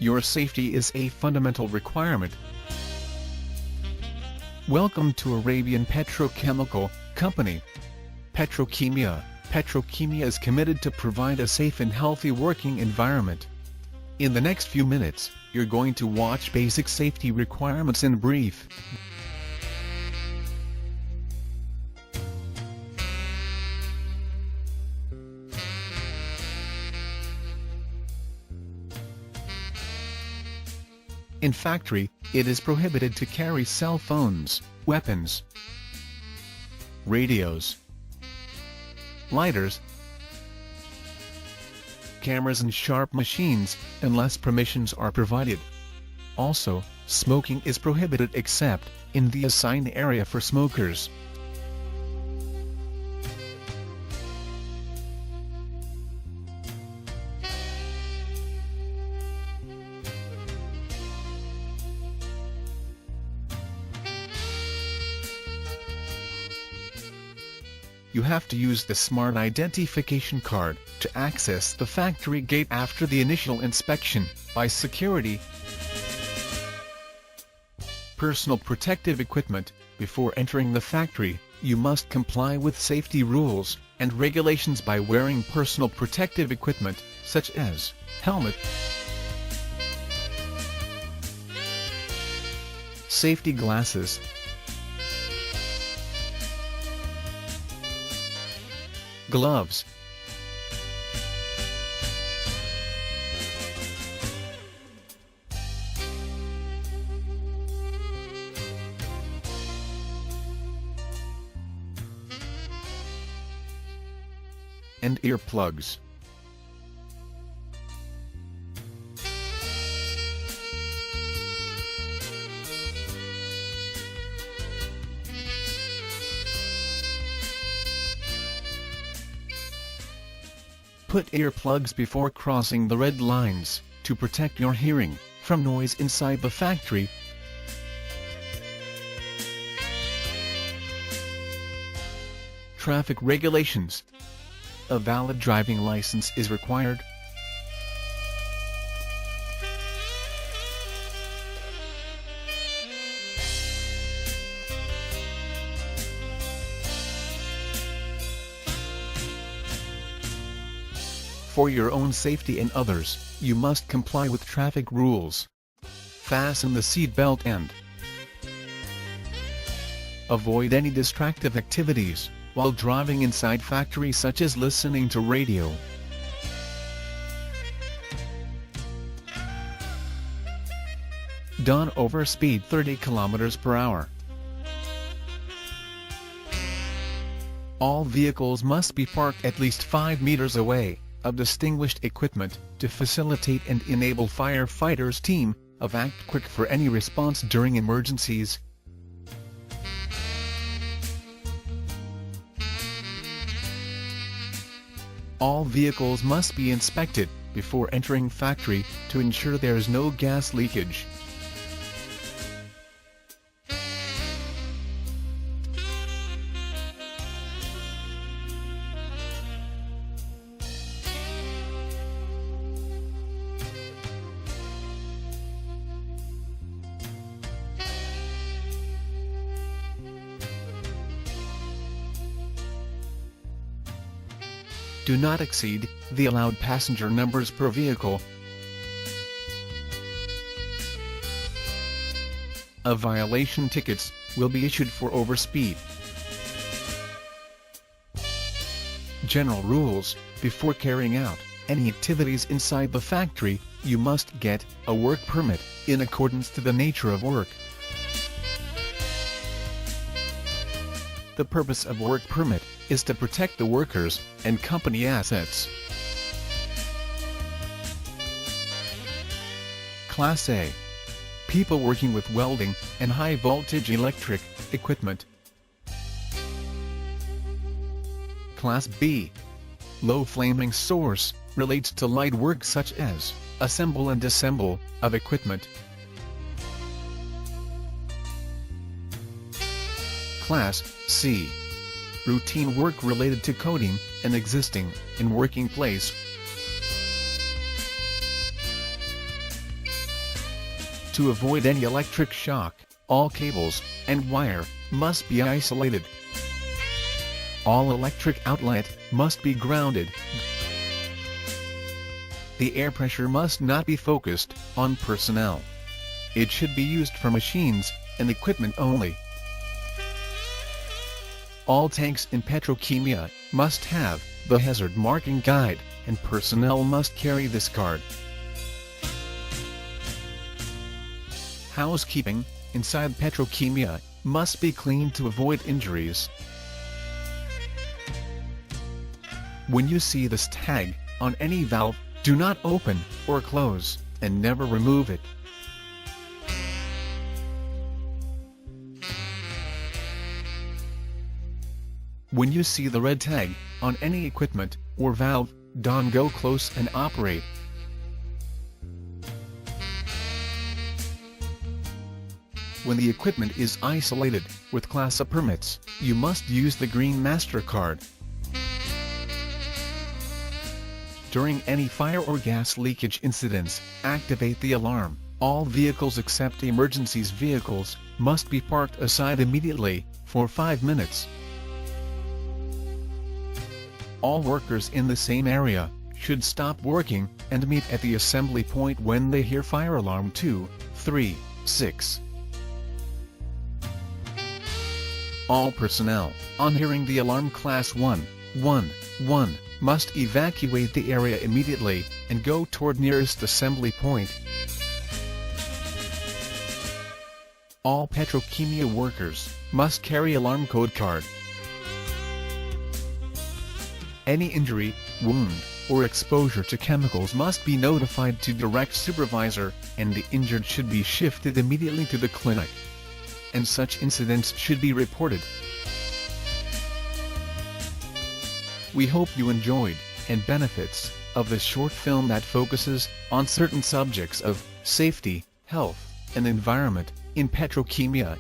Your safety is a fundamental requirement. Welcome to Arabian Petrochemical Company. Btروكيميا. Btروكيميا is committed to provide a safe and healthy working environment. In the next few minutes, you're going to watch basic safety requirements in brief. In factory, it is prohibited to carry cell phones, weapons, radios, lighters, cameras and sharp machines, unless permissions are provided. Also, smoking is prohibited except in the assigned area for smokers. You have to use the Smart Identification Card to access the factory gate after the initial inspection by security. Personal protective equipment. Before entering the factory, you must comply with safety rules and regulations by wearing personal protective equipment, such as helmet, safety glasses, gloves, and earplugs. Put earplugs before crossing the red lines, to protect your hearing from noise inside the factory. Traffic regulations. A valid driving license is required. For your own safety and others, you must comply with traffic rules. Fasten the seat belt and avoid any distractive activities while driving inside factory, such as listening to radio. Don't overspeed 30 km/h. All vehicles must be parked at least 5 meters away of distinguished equipment to facilitate and enable firefighters' team of act quick for any response during emergencies. All vehicles must be inspected before entering factory to ensure there is no gas leakage. Do not exceed the allowed passenger numbers per vehicle. A violation tickets will be issued for overspeed. General rules. Before carrying out any activities inside the factory, you must get a work permit in accordance to the nature of work. The purpose of work permit is to protect the workers and company assets. Class A. People working with welding and high-voltage electric equipment. Class B. Low flaming source, relates to light work such as assemble and disassemble of equipment. Class C. Routine work related to coding and existing in working place. To avoid any electric shock, all cables and wire must be isolated. All electric outlet must be grounded. The air pressure must not be focused on personnel. It should be used for machines and equipment only. All tanks in Petrochemia must have the hazard marking guide, and personnel must carry this card. Housekeeping inside Petrochemia must be cleaned to avoid injuries. When you see this tag on any valve, do not open or close, and never remove it. When you see the red tag on any equipment or valve, don't go close and operate. When the equipment is isolated with Class A permits, you must use the green MasterCard. During any fire or gas leakage incidents, activate the alarm. All vehicles except emergencies vehicles must be parked aside immediately for 5 minutes. All workers in the same area should stop working and meet at the assembly point when they hear fire alarm 2, 3, 6. All personnel, on hearing the alarm Class 1, 1, 1, must evacuate the area immediately and go toward nearest assembly point. All Petrochemia workers must carry alarm code card. Any injury, wound, or exposure to chemicals must be notified to direct supervisor, and the injured should be shifted immediately to the clinic. And such incidents should be reported. We hope you enjoyed and benefits of this short film that focuses on certain subjects of safety, health, and environment in Petrochemia